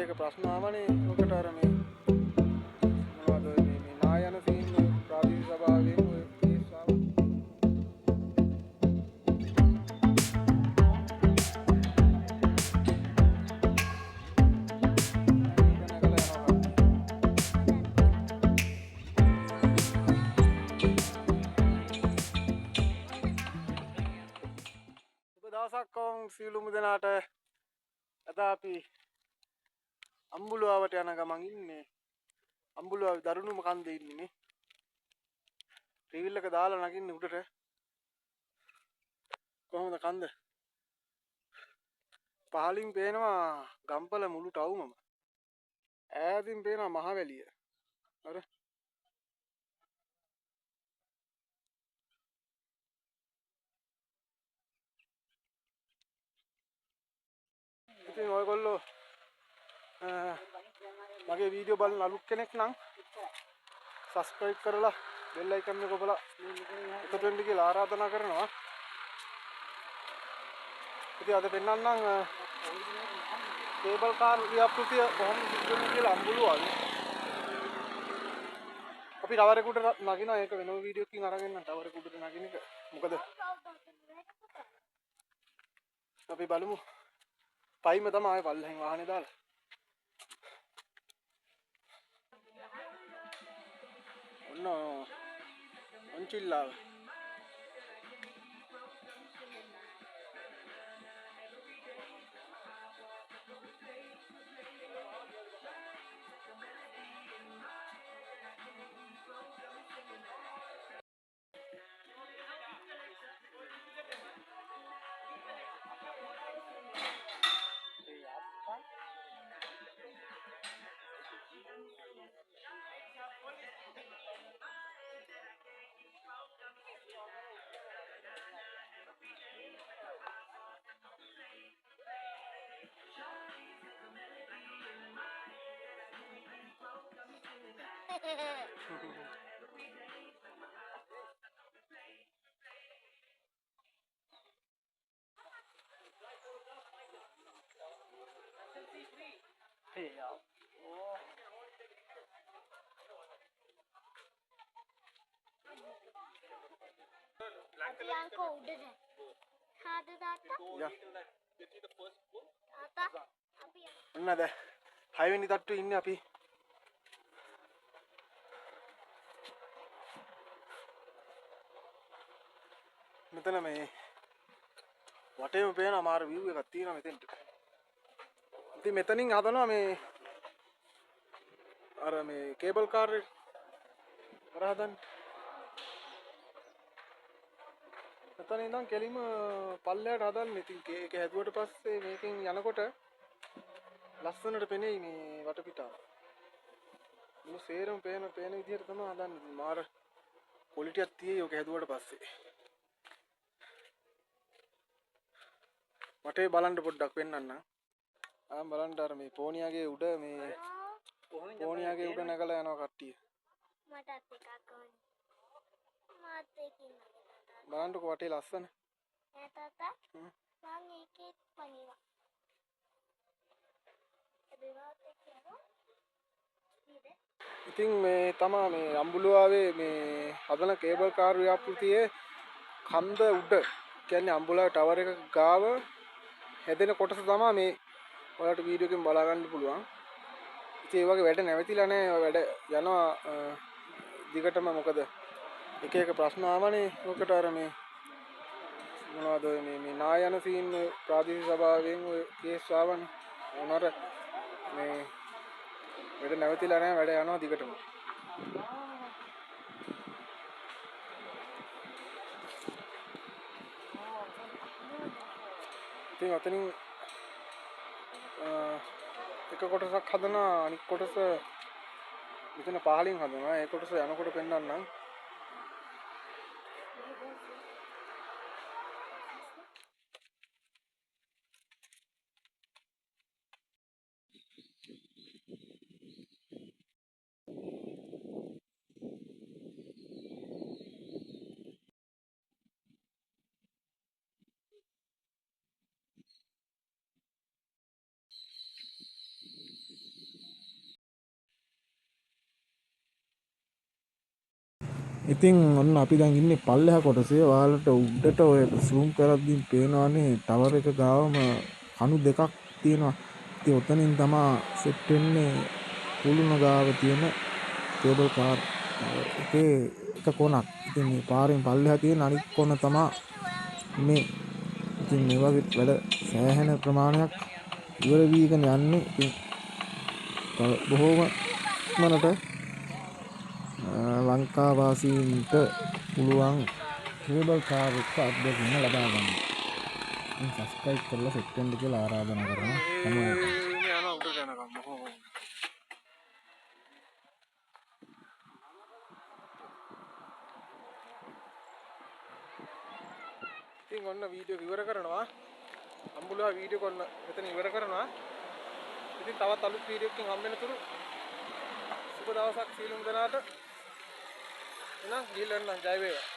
එක ප්‍රශ්න ආවනේ ඔකට අර මේ මොනවද මේ නායන සීන් ප්‍රාදේශීය සභාවෙන් ඔය කේස් ආවා. දවසක් සියලුම දෙනාට අද අපි අම්බුලාවට යන ගමන් ඉන්නේ. අම්බුලාවේ දරුණුම කන්දේ ඉන්නේ නේ. ට්‍රිවිල් එක දාලා නගින්නේ උඩට. කොහොමද කන්ද? පහලින් පේනවා ගම්පල මුළු ටවුමම. ඈතින් පේනවා මහවැලිය. අර ඉතින් ඔයගොල්ලෝ මගේ වීඩියෝ බලන අලුත් කෙනෙක් නම් සබස්ක්‍රයිබ් කරලා බෙල් අයිකන් එක ඔබලා එකතු වෙන්න කියලා ආරාධනා කරනවා. ඉතින් අද පෙන්නන්නම් කේබල් කාර් ව්‍යාපෘතිය කොහොමද සිද්ධ වෙන්නේ කියලා අම්බුලාවේ. අපි ටවරේකට නගිනවා. ඒක වෙනම වීඩියෝ එකකින් අරගෙන යන්න ටවරේකට නගින එක. මොකද අපි බලමු. පයිම තමයි පල්ලෙන් වාහනේ දාලා. ඔන්න ඔන්චිල්ලාව. ඔන්න දැන් 6 වෙනි තට්ටුවේ ඉන්නේ අපි. මෙතන මේ වටේම පේන අමාරු view එකක් තියෙනවා මෙතෙන්ට. ඉතින් මෙතනින් හදනවා මේ අර මේ කේබල් කාර් එක අර හදන්නේ. මෙතන ඉඳන් කෙලිම පල්ලයට හදන්නේ. ඉතින් ඒක හැදුවට පස්සේ මේකෙන් යනකොට ලස්සනට පෙනෙයි මේ වටපිටාව. මුළු සේරම පේන විදිහට තමයි හදන්නේ. මාර ක්වොලිටියක් තියෙයි ඔක හැදුවට පස්සේ. මට බලන්න පොඩ්ඩක් පෙන්නන්න. බලන්න අර මේ පෝනියාගේ උඩ මේ පෝනියාගේ උඩ නැගලා යනවා කට්ටිය. මටත් එකක් ඕනේ. මාත් එකකින් බලන්නකො වටේ ලස්සන. ඈ තාත්තා මම ඒකේ පනිනවා. ඉතින් මේ තමයි මේ අම්බුලාවේ මේ හදන කේබල් කාර් ව්‍යාපෘතියේ කන්ද උඩ කියන්නේ අම්බුලාවේ ටවර් එක ගාව හැදෙන කොටස තමයි මේ ඔයාලට වීඩියෝ එකෙන් බලා ගන්න පුළුවන්. ඉතින් ඒ වගේ වැඩ නැවතිලා නැහැ. වැඩ යනවා දිගටම. මොකද එක එක ප්‍රශ්න ආවනේ ඔකට අර මේ මොනවද මේ නායන සීන් ප්‍රාදේශීය සභාවෙන් ඔය කේස් ආවනේ. උනර මේ වැඩ නැවතිලා නැහැ. වැඩ යනවා දිගටම. ඉතින් අතනින් එක කොටසක් හදනවා. අනිත් කොටස මෙතන පහලින් හදනවා. ඒ කොටස යනකොට පෙන්නන්නම්. ඉතින් ඔන්න අපි දැන් ඉන්නේ පල්ලෙහා කොටසේ. ඔයාලට උඩට ඔය zoom කරද්දී පේනවානේ ටවර් එක ගාවම කණු දෙකක් තියෙනවා. ඉතින් ඔතනින් තමයි සෙට් වෙන්නේ කුළුණ ගාව තියෙන කේබල් කාර් එකේ එක කොනක්. ඉතින් මේ පාරෙන් පල්ලෙහා තියෙන අනිත් කොන තමයි මේ. ඉතින් මේ වගේ වැඩ සෑහෙන ප්‍රමාණයක් ඉවර වීගෙන යන්නේ. ඉතින් තව බොහෝම ඉක්මනට ලංකාවාසීන්ට පුළුවන් කේබල් කාර් එක අත්දැකීම ලබා ගන්න. ඉතින් සබ්ස්ක්‍රයිබ් කරලා සෙට් වෙන්න කියලා ආරාධනා කරනවා හැමෝටම. ඉතින් ඔන්න වීඩියෝ ඉවර කරනවා. අම්බුලා වීඩියෝ කොන්න මෙතන ඉවර කරනවා. ඉතින් තවත් අලුත් වීඩියෝ එකකින් හම්බ වෙනතුරු සුබ දවසක් සියලුම දෙනාට. එහෙනම් ගිහින් යන්න ජය වේවා.